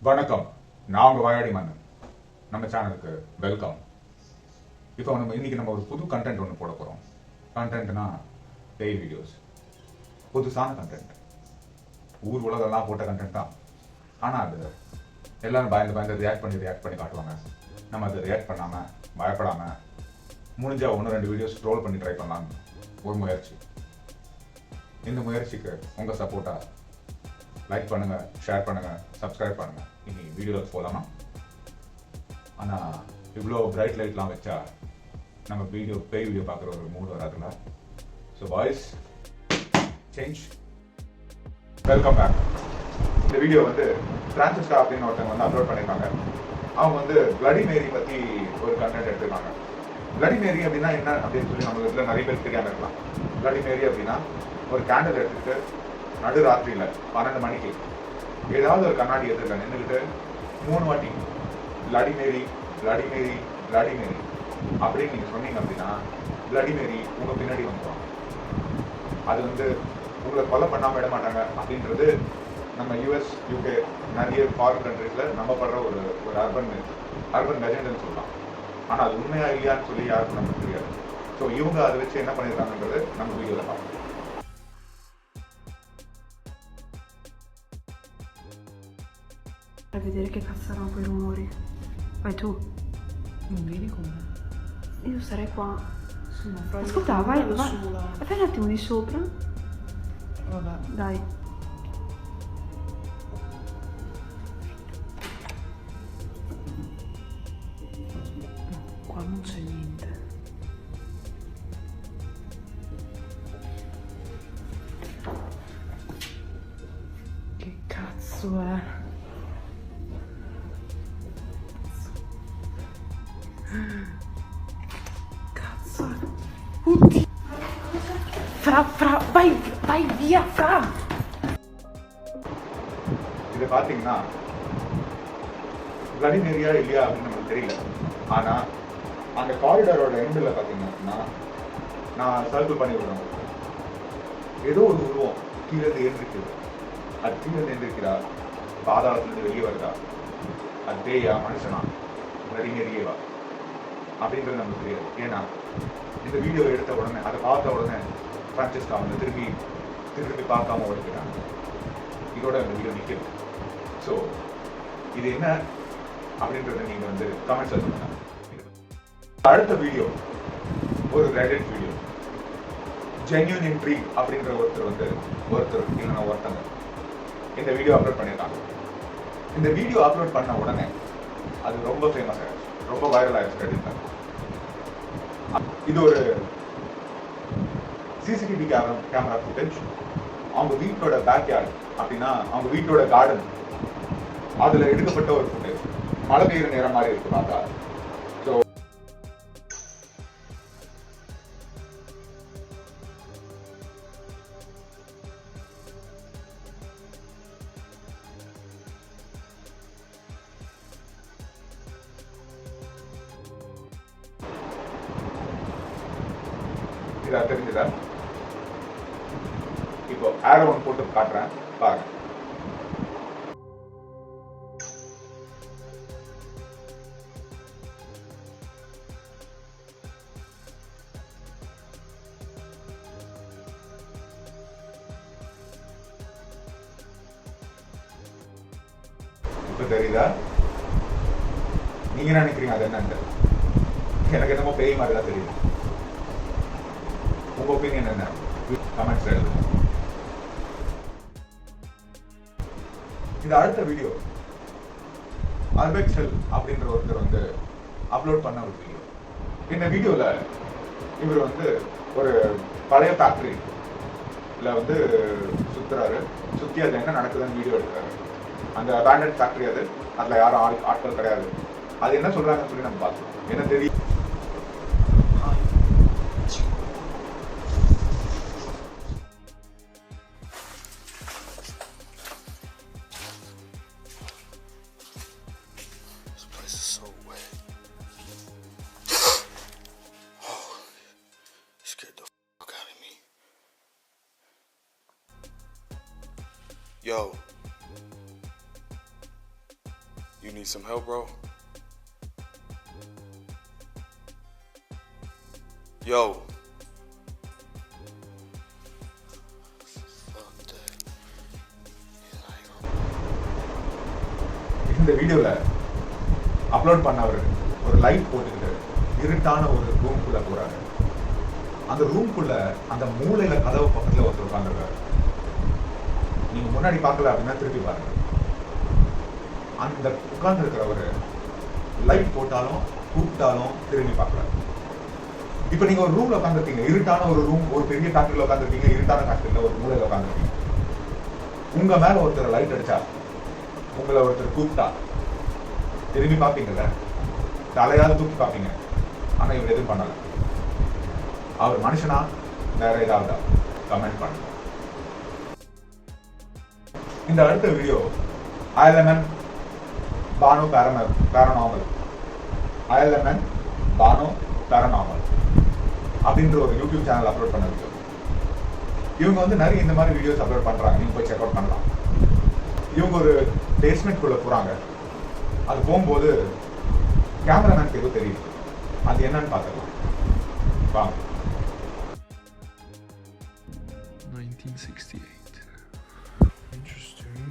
வணக்கம், நான் உங்க வாயாடி மன்னன். நம்ம சேனலுக்கு வெல்கம். இப்போ இன்னைக்கு நம்ம ஒரு புது கண்டென்ட் ஒன்று போட போறோம். கண்டென்ட்னா பேய் வீடியோஸ், புதுசான கண்டென்ட். ஊர் உலகெல்லாம் போட்ட கண்டென்ட் தான். ஆனால் அது எல்லாரும் பயந்து ரியாக்ட் பண்ணி காட்டுவாங்க. நம்ம அதை ரியாக்ட் பண்ணாம பயப்படாம முடிஞ்சா 1-2 வீடியோஸ் ஸ்க்ரோல் பண்ணி ட்ரை பண்ணலாம்னு ஒரு முயற்சி. இந்த முயற்சிக்கு உங்க சப்போர்ட்டா லைக் பண்ணுங்க, ஷேர் பண்ணுங்க, சப்ஸ்கிரைப் பண்ணுங்க. இனி வீடியோஸ் போகலாமா? ஆனால் இவ்வளோ பிரைட் லைட்லாம் வச்சா நம்ம பேய் வீடியோ பார்க்குற ஒரு மூட் வராதுல்ல. So voice change. Welcome back. இந்த வீடியோ பிரான்சிஸ்கா அப்படின்னு ஒருத்தவங்க அப்லோட் பண்ணியிருக்காங்க. அவங்க பிளடி மேரி பற்றி ஒரு கண்டென்ட் எடுத்துருக்காங்க. பிளடி மேரி அப்படின்னா என்ன அப்படின்னு சொல்லி நம்ம இதில் நிறைய பேர் தெரியாமல் இருக்கலாம். பிளடி மேரி அப்படின்னா ஒரு கேண்டில் எடுத்துக்கிட்டு நடுராத்திரியில் 12 மணிக்கு ஏதாவது ஒரு கண்ணாடி எதிரில் நின்றுக்கிட்டு 3 வாட்டி bloody Mary bloody Mary bloody Mary அப்படின்னு நீங்கள் சொன்னீங்க அப்படின்னா பிளடி மேரி உங்கள் பின்னாடி வந்துடும். அது உங்களை கொலை பண்ணாமல் விட மாட்டாங்க அப்படின்றது நம்ம US, UK நிறைய ஃபாரின் கண்ட்ரீஸில் நம்ம படுற ஒரு அர்பன் லெஜெண்ட்னு சொல்லலாம். ஆனால் அது உண்மையா இல்லையான்னு சொல்லி யாருக்கும் நமக்கு தெரியாது. ஸோ இவங்க அதை வச்சு என்ன பண்ணியிருக்காங்கன்றது நம்ம வீடியோவில் பார்ப்போம். A vedere che cazzo erano quei rumori. Vai tu. Non vieni con me? Io sarei qua. Sì, ma fai Ascolta, vai da sola. fai un attimo di sopra. Vabbè. Dai. Qua non c'è niente. Che cazzo è? Cazzo. Oddio. Fra, vai via, Fra. இதை பார்த்தீங்கன்னா bloody Maria இல்லையா அப்படின்னு நமக்கு தெரியல. ஆனால் அந்த காரிடாரோட எண்டில் பார்த்தீங்கன்னா நான் சர்க்கிள் பண்ணி விடுறேன். ஏதோ ஒரு உருவம் கீழே எழுந்திருக்குது. அது கீழே எழுந்திருக்கிறா, பாதாளத்துலேருந்து வெளியே வருதா, அது பேயா மனுஷனா பிளடி மேரியேவா அப்படின்றது நமக்கு தெரியாது. ஏன்னா இந்த வீடியோ எடுத்த உடனே அதை பார்த்த உடனே பிரான்சிஸ்கா திருப்பி பார்க்காம ஓடிக்கிறாங்க. இதோட இந்த வீடியோ நிற்குது. ஸோ இது என்ன அப்படின்றத நீங்க கமெண்ட்ஸ்ல சொல்லுங்க. அடுத்த வீடியோ ஒரு ரெடிட் வீடியோ. ஜென்யூன் இன்ட்ரீக் அப்படின்ற ஒருத்தர் இல்லைன்னா ஒருத்தங்க இந்த வீடியோ அப்லோட் பண்ணியிருக்காங்க. இந்த வீடியோ அப்லோட் பண்ண உடனே அது ரொம்ப ஃபேமஸ் ஆயிடுச்சு, ரொம்ப வைரல் ஆயிடுச்சு ரெடிட்ல. இது ஒரு சிசிடிவி கேமரா ஃபுட்டேஜ். அவங்க வீட்டோட பேக் யார்டு அப்படின்னா அவங்க வீட்டோட கார்டன், அதுல எடுக்கப்பட்ட ஒரு ஃபுட்டேஜ். மழை பெய்யுற நேரம் மாதிரி இருக்கு பார்த்தா. ஸோ இதா தெரிஞ்சுதா? இப்போ ஆரோ ஒன்று போட்டு காட்டுறேன் பாருங்க. இப்ப தெரியுதா? நீங்க நினைக்கிறீங்க அது என்னன்னு? எனக்கு என்னமோ பேய் மாதிரி தான் தெரியுது. உங்க ஒப்பீனியன் என்ன? கமெண்ட்ஸ் எழுதுங்க. இது அடுத்த வீடியோ அர்பெக்சல் அப்படின்ற ஒருத்தர் அப்லோட் பண்ண ஒரு வீடியோ. இந்த வீடியோல இவர் ஒரு பழைய ஃபேக்டரியில சுத்துறாரு. சுத்தி அதுல என்ன நடக்குதுன்னு வீடியோ எடுக்கிறாரு. அந்த அபேண்டன்ட் ஃபேக்டரி அதுல யாரும் ஆட்கள் கிடையாது. அது என்ன சொல்றாங்கன்னு சொல்லி நம்ம பார்த்தோம். என்ன தெரியும்? Yo. You need some help, bro? Yo. Fuck that. இந்த வீடியோல அப்லோட் பண்ணவர் ஒரு லைட் போட்டுக்கிட்டு இருட்டான ஒரு ரூம்குள்ள போறாரு. அந்த ரூம்குள்ள அந்த மூலையில கதவு பக்கத்துல ஒருத்தர் உட்கார்ந்துருக்காரு. நீங்க முன்னாடி பார்க்கல அப்படின்னா திருப்பி பாருங்க. அந்த உட்கார்ந்து இருக்கிறவரு லைட் போட்டாலும் கூப்பிட்டாலும் திரும்பி பார்க்கல. இப்ப நீங்க ஒரு ரூம்ல உட்காந்துருக்கீங்க, இருட்டான ஒரு ரூம், ஒரு பெரிய ஃபேக்டரியில உட்காந்துருக்கீங்க, இருட்டான ஃபேக்டரியில ஒரு மூலையில உட்காந்துருக்கீங்க. உங்க மேல ஒருத்தர் லைட் அடிச்சா, உங்களை ஒருத்தர் கூப்பிட்டா திரும்பி பார்ப்பீங்கல்ல, தலையால தூக்கி பார்ப்பீங்க. ஆனா இவர் எதுவும் பண்ணல. அவர் மனுஷனா வேற ஏதாவது கமெண்ட் பண்ணுங்க. இந்த அடுத்த video ILMN Banu paranormal ILMN Banu paranormal அப்படின்ற ஒரு யூடியூப் சேனல் அப்லோட் பண்ண வீடியோ. இவங்க வந்து நிறைய இந்த மாதிரி வீடியோஸ் அப்லோட் பண்றாங்க. நீங்க போய் செக் அவுட் பண்ணலாம். இவங்க ஒரு பேஸ்மெண்ட் குள்ள போறாங்க. அது போகும்போது கேமராமேனுக்கு ஏதோ தெரியுது. அது என்னன்னு பார்த்துக்கலாம் வாங்க. 1968. Interesting.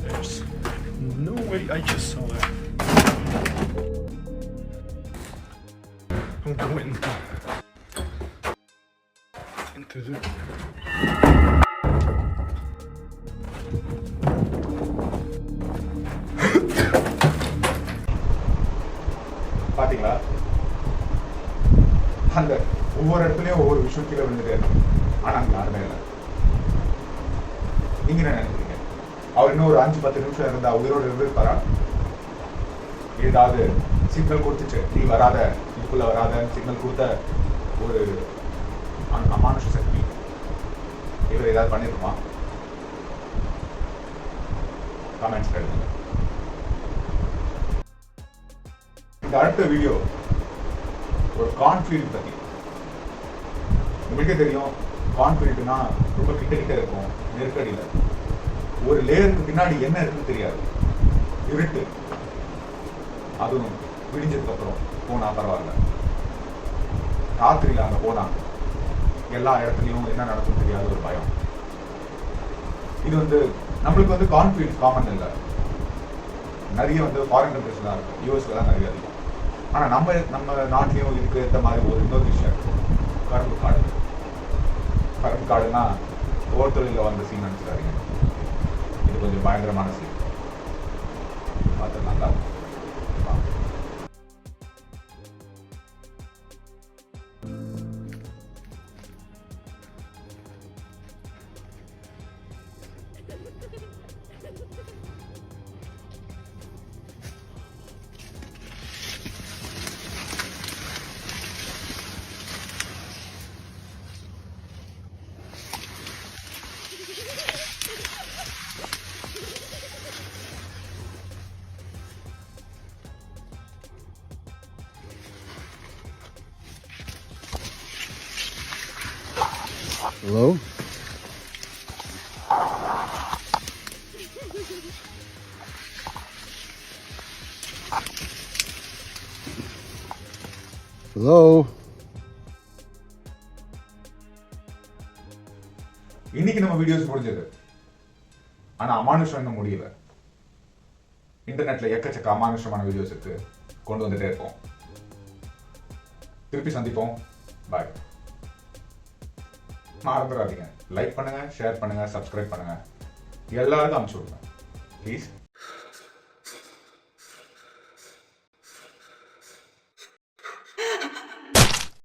There's no way I just saw that. I'm going into the. பாத்தீங்களா? அந்த ஒவ்வொரு இடத்துலயும் ஒவ்வொரு விஷயம் கீழே விழுந்துட்டே இருக்கு. ஆனா அங்க யாருமே இல்லை. நீங்க என்ன நினைக்கிறீங்க? அவர் இன்னும் ஒரு 5-10 நிமிஷம் இருந்தா உயிரோடு இருந்திருப்பாரா? ஏதாவது சிக்னல் கொடுத்துச்சு, நீ வராத, இதுக்குள்ள வராத சிக்னல் கொடுத்த ஒரு அமானுஷ சக்தி இவர் ஏதாவது பண்ணிருக்குமா? கமெண்ட்ஸ் எழுதுங்க. இந்த அடுத்த வீடியோ ஒரு கான்ஃபிடன்ட் பத்தி. உங்களுக்கே தெரியும், கான்ஃபிடன்ட்னா ரொம்ப கிட்ட இருக்கும், நெருக்கடியில ஒரு லேயருக்கு பின்னாடி என்ன இருக்குன்னு தெரியாது, இருட்டு. அதுவும் விடிஞ்சதுக்கு அப்புறம் போனா பரவாயில்ல. ராத்திரியில அங்க போனா எல்லா இடத்துலயும் என்ன நடக்கும் தெரியாத ஒரு பயம். இது வந்து நம்மளுக்கு வந்து கான்ஃபிடன்ஸ் காமன் இல்லை. நிறைய வந்து ஃபாரின் கண்ட்ரிஸ் தான் இருக்கு, யூஎஸ்ல தான் நிறைய அதிகம். ஆனா நம்ம நாட்டிலையும் இதுக்கு ஏற்ற மாதிரி ஒரு இன்னொரு விஷயம் இருக்கு, கரும்பு காடு. கரும்பு காடுனா ஓட்டலில் வந்த சீன் நினைச்சுக்காதீங்க. இது கொஞ்சம் பயங்கரமான சீன். பார்த்து நல்லா இருக்கும். Hello? Hello? இன்னைக்கு நம்ம வீடியோஸ் முடிஞ்சது. ஆனா அமானுஷம் இன்னும் முடியல. இன்டர்நெட்ல எக்கச்சக்க அமானுஷமான வீடியோஸ் இருக்கு, கொண்டு வந்துட்டே இருப்போம். திருப்பி சந்திப்போம். பாய். மறந்துடாதீங்க, லைக் பண்ணுங்க, ஷேர் பண்ணுங்க, சப்ஸ்கிரைப் பண்ணுங்க, எல்லாருக்கும் அனுப்பிச்சு விடுங்க ப்ளீஸ்.